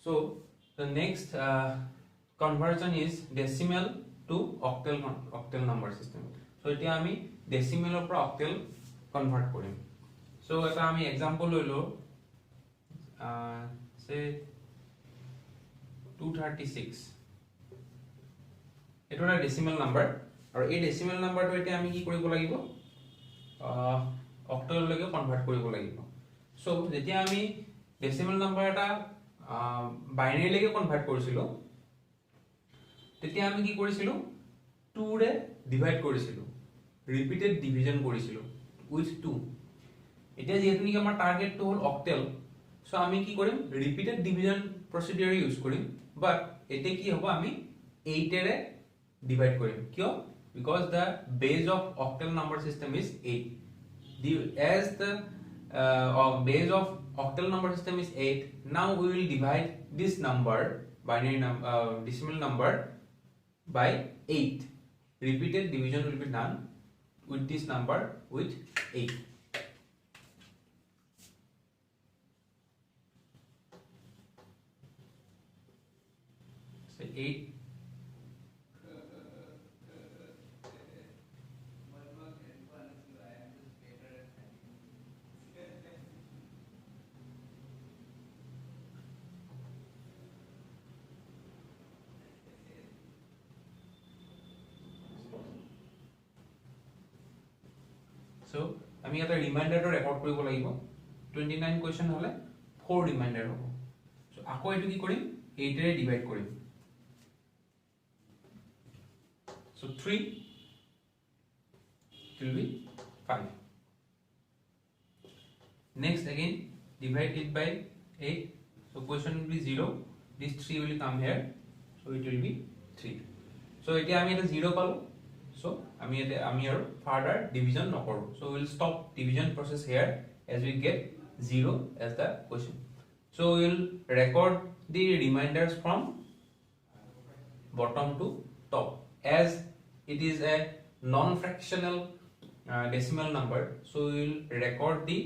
So the next conversion is decimal to octal number system. So এতিয়া আমি decimal পৰা octal convert কৰিম. So এটা আমি example লইলো say 236 এটা এটা decimal number আৰু এই decimal number টো এতিয়া আমি কি কৰিব লাগিব octal লৈকে convert কৰিব লাগিব. So যেতিয়া আমি decimal number এটা বাইনাৰি লৈকে কনভাৰ্ট কৰিছিলো তেতিয়া আমি কি কৰিছিলো 2 ৰে ডিভাইড কৰিছিলো ৰিপিটেড ডিভিজন কৰিছিলো উইথ 2 এতিয়া যেহেতু কি আমাৰ টাৰ্গেটটো হল অক্টেল সো আমি কি কৰিম ৰিপিটেড ডিভিজন প্ৰসিডিউৰ ইউজ কৰিম বাট এতে কি হ'ব আমি 8 ৰে ডিভাইড কৰিম কিয় because the base of octal number system is 8 as the base of octal number system is 8 now we will divide this number binary decimal number by 8 repeated division will be done with this number with 8 so 8 So আমি এটা ৰিমাইন্ডাৰটো record কৰিব লাগিব 29 question হলে 4 reminder হ'ব so আকৌ এটো কি কৰিম 8 ৰে ডিভাইড কৰিম so 3 will be 5 next again divide it by 8 so question will be 0 this 3 will come here so it will be 3 so এতিয়া আমি এটা 0 পালো so আমি আৰু further division নকৰো so we will stop division process here as we get 0 as the question so we will record the remainders from bottom to top as it is a non fractional decimal number so we will record the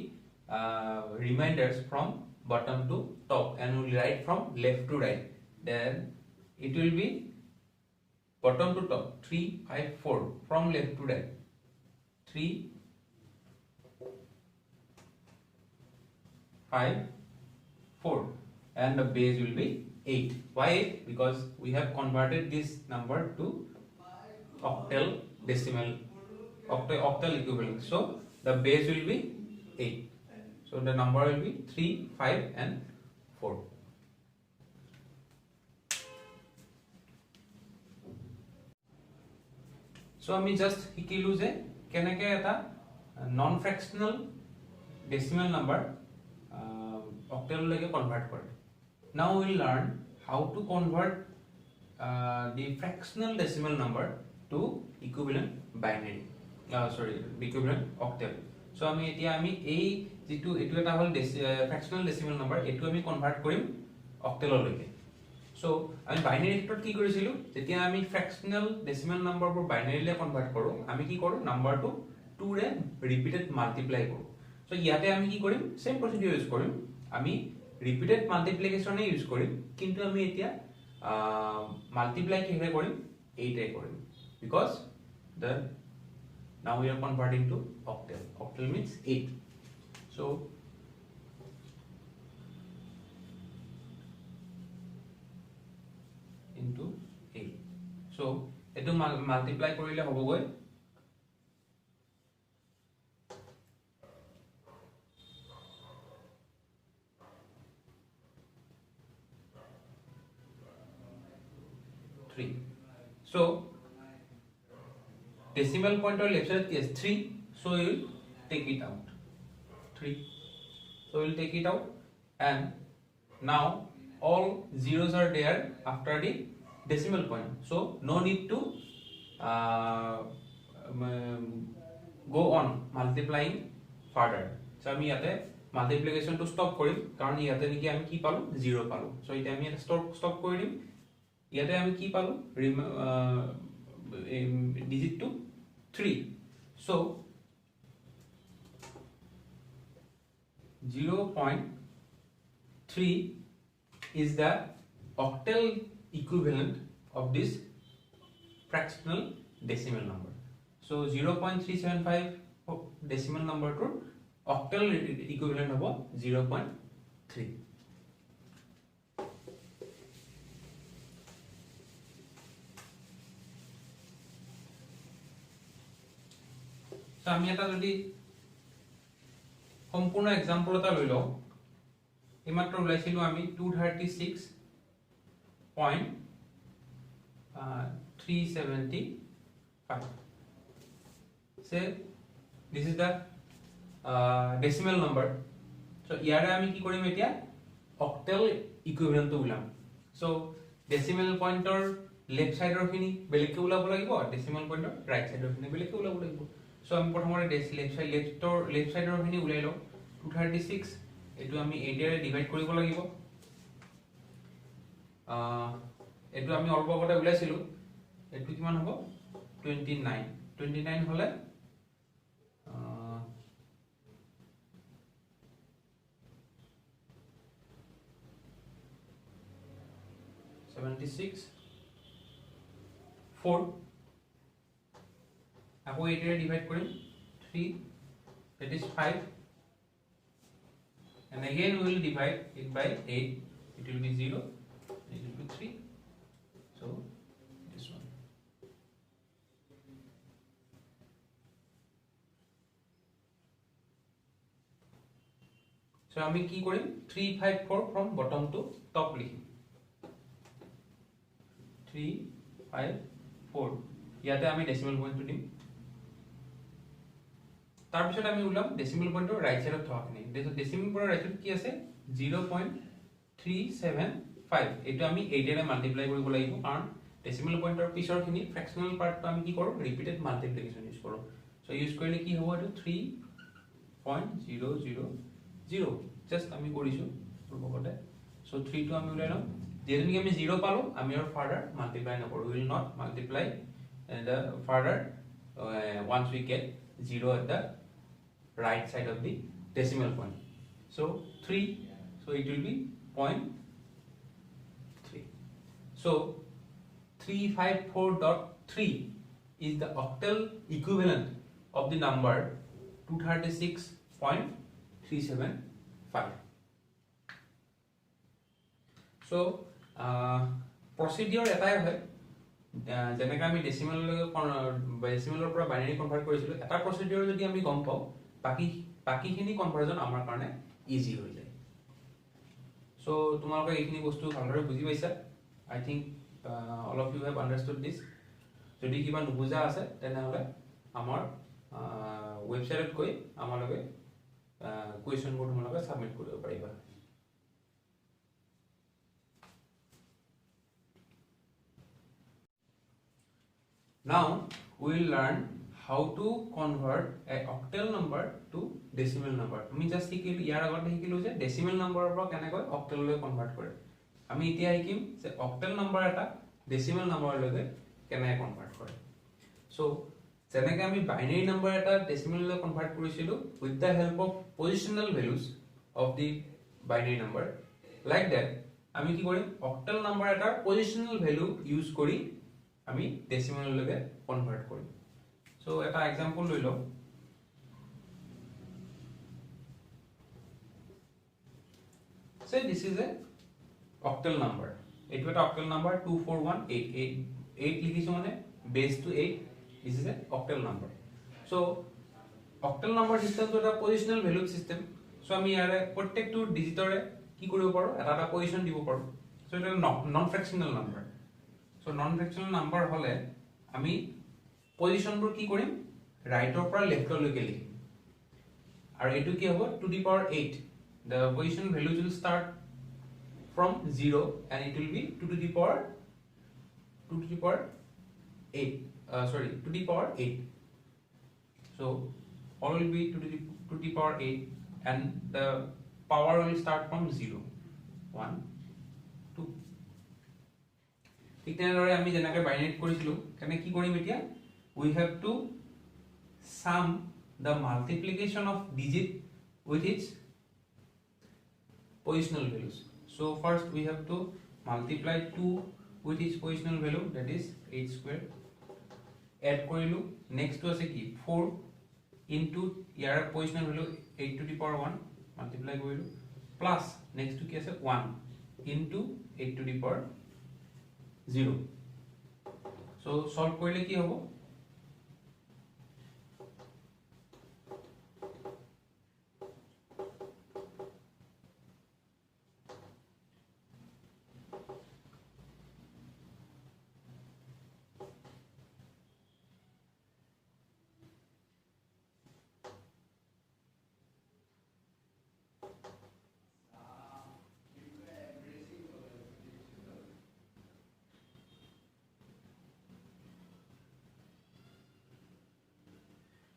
remainders from bottom to top and we will write from left to right then it will be bottom to top 3 5 4 from left to right 3 5 4 and the base will be 8 why 8 because we have converted this number to octal decimal octal equivalent so the base will be 8 so the number will be 3 5 and 4 so আমি just শিকিলো যে কেনেকৈ এটা non ফ্ৰেকশনাল decimal number অক্টেল লৈকে convert কৰে now we will learn how to convert the fractional decimal number to equivalent binary equivalent octal so আমি এতিয়া আমি এই যেটো এটো এটা হল fractional decimal number এটো আমি কনভাৰ্ট কৰিম অক্টেল লৈকে so আমি বাইনাৰি ক্ষেত্ৰত কি কৰিছিলো যেতিয়া আমি ফ্ৰেকশনাল ডেসিমেল নাম্বাৰ বোৰ বাইনাৰি লে কনভাৰ্ট কৰো আমি কি কৰো নাম্বাৰটো 2 ৰে ৰিপিটেড মাল্টিপ্লাই কৰো so ইয়াতে আমি কি কৰিম সেম প্ৰসিডিউৰ ইউজ কৰিম আমি ৰিপিটেড মাল্টিপ্লিকেশনে ইউজ কৰিম কিন্তু আমি এতিয়া মাল্টিপ্লাই কিহে কৰিম 8 ৰে কৰিম because the now we are converting to octal means 8 so into 8 so etu multiply korile hobo goi 3 so decimal point or left side is 3 so you will take it out 3 so we will take it out and now all zeros are there after the decimal point so no need to go on multiplying further so আমি ইয়াতে multiplication to stop কৰিম কাৰণ ইয়াতে নেকি আমি কি পালো 0 পালো so এটা আমি এটা স্টপ কৰি দিম ইয়াতে আমি কি পালো digit to 3 so 0.3 is the octal equivalent of this fractional decimal number. So 0.375 decimal number to octal equivalent of 0.3. So আমি এটা যদি সম্পূৰ্ণ এক্সাম্পল এটা লৈ লওঁ এইমাত্ৰ ওলাইছিলো আমি 236.375 say this is the decimal number. So ইয়াৰে আমি কি কৰিম এতিয়া octal equivalent to উলাম. So decimal pointer left side ৰ খিনি বেলেগকৈ উলাব লাগিব decimal pointer right side ৰ খিনি বেলেগকৈ উলাব লাগিব. So আমি প্ৰথমতে left side ৰ খিনি উলাই লওঁ 236 এটো আমি 8 এৰে ডিভাইড কৰিব লাগিব এটো আমি অলপ আগতে উলাইছিলো এটো কিমান হ'ব 29 হলে 76 4 আকৌ 8 এৰে ডিভাইড কৰিম 3 that is 5 and again we will divide it by 8 it will be 0 it will be 3 so this one so আমি কি কৰিম 354 from bottom to top লিখিম 354 ইয়াতে আমি ডেসিমেল পয়েন্ট দিম তাৰ পিছত আমি উলাম ডেসিমেল পয়েন্টৰ ৰাইট সাইডত থকাখিনি ডেসিমেল পয়েন্টৰ ৰাইট সাইডত কি আছে 0.375 এটো আমি 8 এৰে মাল্টিপ্লাই কৰিব লাগিব কাৰণ ডেসিমেল পয়েন্টৰ পিছৰ খিনি ফ্ৰেকশনাল পাৰ্টটো আমি কি কৰো ৰিপিটেড মাল্টিপ্লিকেশন ইউজ কৰো সো ইউজ কৰিলে কি হ'ব এটো 3.000 জাস্ট আমি কৰিছো পূৰ্বতে সো 3 টো আমি উলাই লম যেহেতু আমি 0 পালো আমি আর ফার্দার মাল্টিপ্লাই নকৰো we will not multiply the further once we get 0 at the right side of the decimal point so 3 so it will be 0.3 so 354.3 is the octal equivalent of the number 236.375 so procedure এটাই হয় যেনেকৈ আমি ডেসিমেলৰ পৰা binary convert কৰিছিলো এটা প্ৰসিডিউৰ যদি আমি গম পাও বাকিখিনি কনভাৰ্জন আমাৰ কাৰণে ইজি হৈ যায় সো তোমালোকে এইখিনি বস্তু ভালদৰে বুজি পাইছা I think all of you have understood this যদি কিবা নুবুজা আছে তেনেহলে আমাৰ ওয়েবসাইটত গৈ আমালকে কোৱেশ্চনবোৰ তোমালোকে সাবমিট কৰিব পাৰিবা Now we will learn how to convert a octal number to decimal number. আমি জাস্ট শিকিলো ইয়াৰ আগতে শিকিলো যে decimal number পৰা কেনেকৈ octal লৈ কনভাৰ্ট কৰে আমি এতিয়া শিকিম যে octal number এটা decimal number লৈ কেনেকৈ কনভাৰ্ট কৰে সো যেনেকৈ আমি বাইনাৰি নাম্বাৰ এটা decimal লৈ কনভাৰ্ট কৰিছিলো with the help of positional values of the binary number like that আমি কি কৰিম octal number এটা positional value ইউজ কৰি আমি ডেসিমেল লৈকে কনভাৰ্ট কৰিম সো এটা एग्जांपल লৈ লও say this is a octal number এটো এটা octal number 24188 লিখিছো মানে base two 8 this is a octal number so octal number system তো এটা পজিশনাল ভ্যালু সিস্টেম সো আমি ইয়াৰে প্ৰত্যেকটো ডিজিটৰে কি কৰিব পাৰো এটা পজিশন দিব পাৰো সো এটা non fractional number So non-fractional number হলে আমি পজিশনবোৰ কি কৰিম ৰাইটৰ পৰা লেফটৰ লৈকে লিখিম আৰু এটো কি হ'ব to the power 8 the position values will start from 0 and it will be 2 to the power 8 to the power 8 so all will be to the power 8 and the power will start from 0 1 2 ঠিক তেনেদৰে আমি যেনেকৈ binary কৰিছিলো কেনে কি কৰিম এতিয়া we have to sum the multiplication of digit with its positional values So first we have to multiply 2 with its positional value, that is 8 square. Add korilu, next to ase ki 4 into yar positional value 8 to the power 1 multiply korilu, plus next to ki ase 1 into 8 to the power 0. So solve korile ki hobo,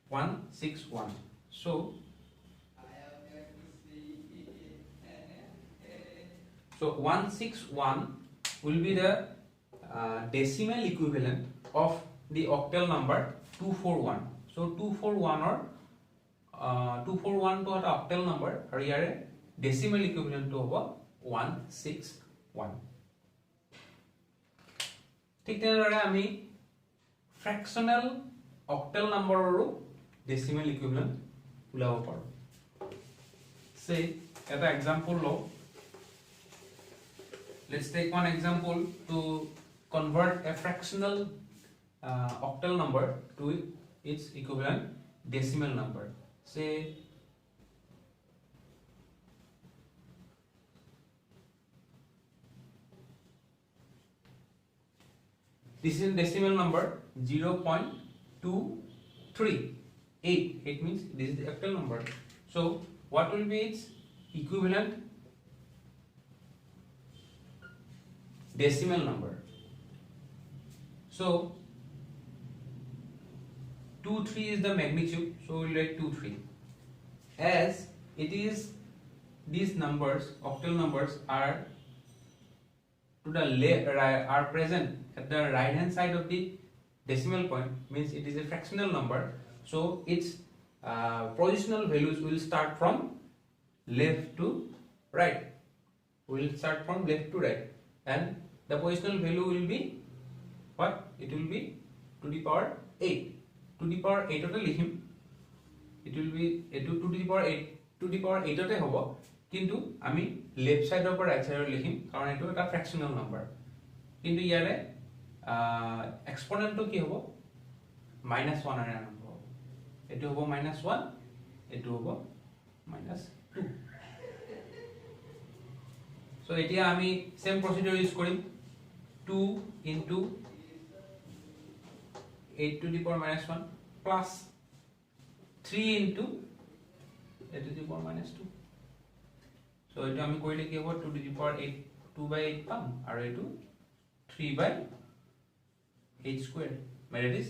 161. So 161 will be the decimal equivalent of the octal number 241. So 241 or 241 to an octal number or here decimal equivalent to 161. ठीक तेनदरे आमी fractional octal number और decimal equivalent उलाब Paro. Say eta example lo. Let's take one example to convert a fractional octal number to its equivalent decimal number. Say this is a decimal number 0.238. It means this is the octal number. So what will be its equivalent decimal number? So 23 is the magnitude, so we'll write 23. As it is, these numbers, octal numbers, are to the left, are present at the right hand side of the decimal point, means it is a fractional number. So its positional values will start from left to right. Will start from left to right, and the positional value will be what? It will be to the power 8. To the power 8 ote likhim. It will be to the power 8 to the power 8 ote hobo. Kintu ami left side or right side likhim karon etu eta fractional number. Kintu yare exponent to ki hobo? -1 are number. Etu hobo -1, etu hobo -2. So etia ami same procedure use korim. 2 into 8 to the power -1 plus 3 into 8 to the power -2. So etu ami korile ki hobo 2 to the power 8 2 by 8 pam aru etu 3 by 8 square, where it is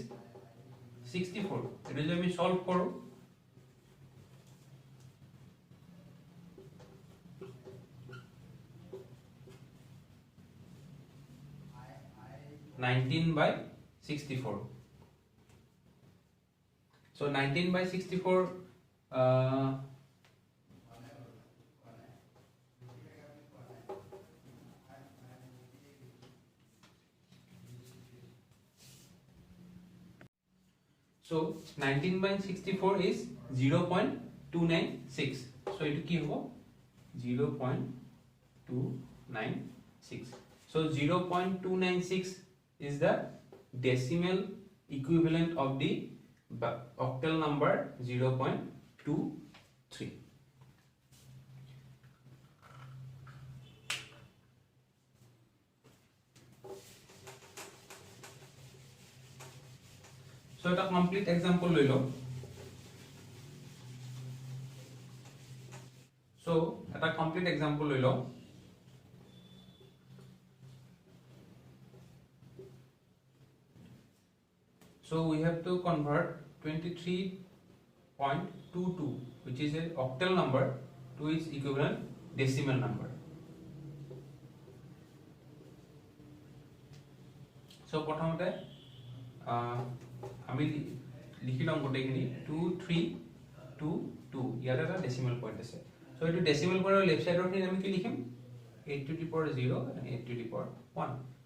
64. Etu je ami solve koru, (19/64). So 19/64 so 19/64 is 0.296. So etu ki hobo 0.296. So 0.296 is the decimal equivalent of the octal number 0.23. So এটা complete example লইলো. So এটা complete example লইলো. So we have to convert 23.22, which is an octal number, to its equivalent decimal number. So প্রথমতে আমি লিখিলাম গোটেইখিনি 2322 ইয়াত এটা decimal point আছে। So এটো decimal পয়েন্টৰ left সাইডৰ খিনি আমি কি লিখিম 8 to the power 0 and 8 to the power 1.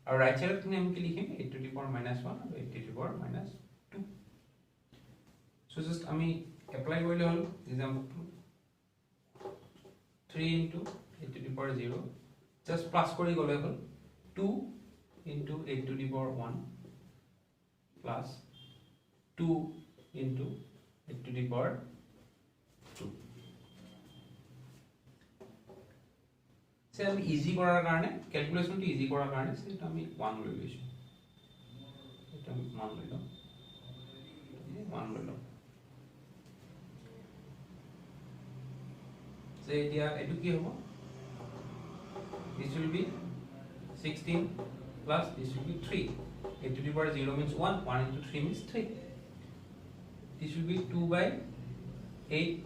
Our right side of name 8 to the power minus 1 and 8 to the power minus 2. So just apply example 3 into 8 to the power 0 just plus 2 into 8 to the power 1 plus 2 into 8 to the power 2. So easy করার কারণে ক্যালকুলেশনটি easy করার কারণে সেটা আমি 1 লৈ লৈছো এটা আমি 1 লইলাম 1 লইলাম so এতিয়া এটো কি হ'ব this will be 16 plus this will be 3 8 to the power 0 means 1 1 into 3 means 3 this will be 2 by 8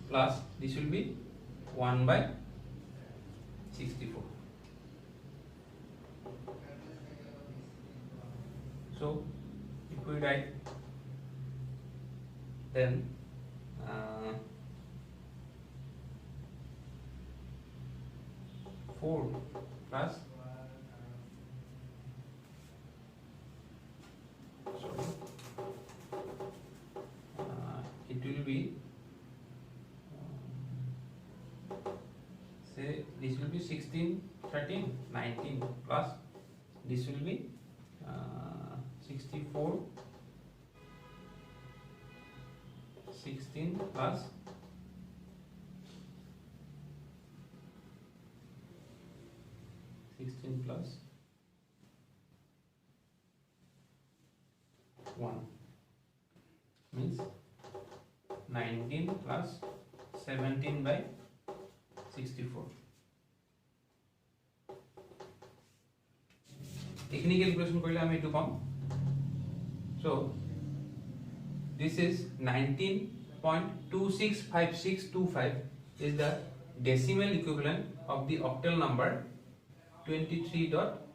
plus this will be 1 by 64. So if we write then 4 plus it will be say this will be 16 13 19 plus this will be 64 16 plus 16 plus 1 means 19 plus 17 by 64. এইখিনি calculation কৰিলে আমি এটো পাম so this is 19.265625 is the decimal equivalent of the octal number 23.1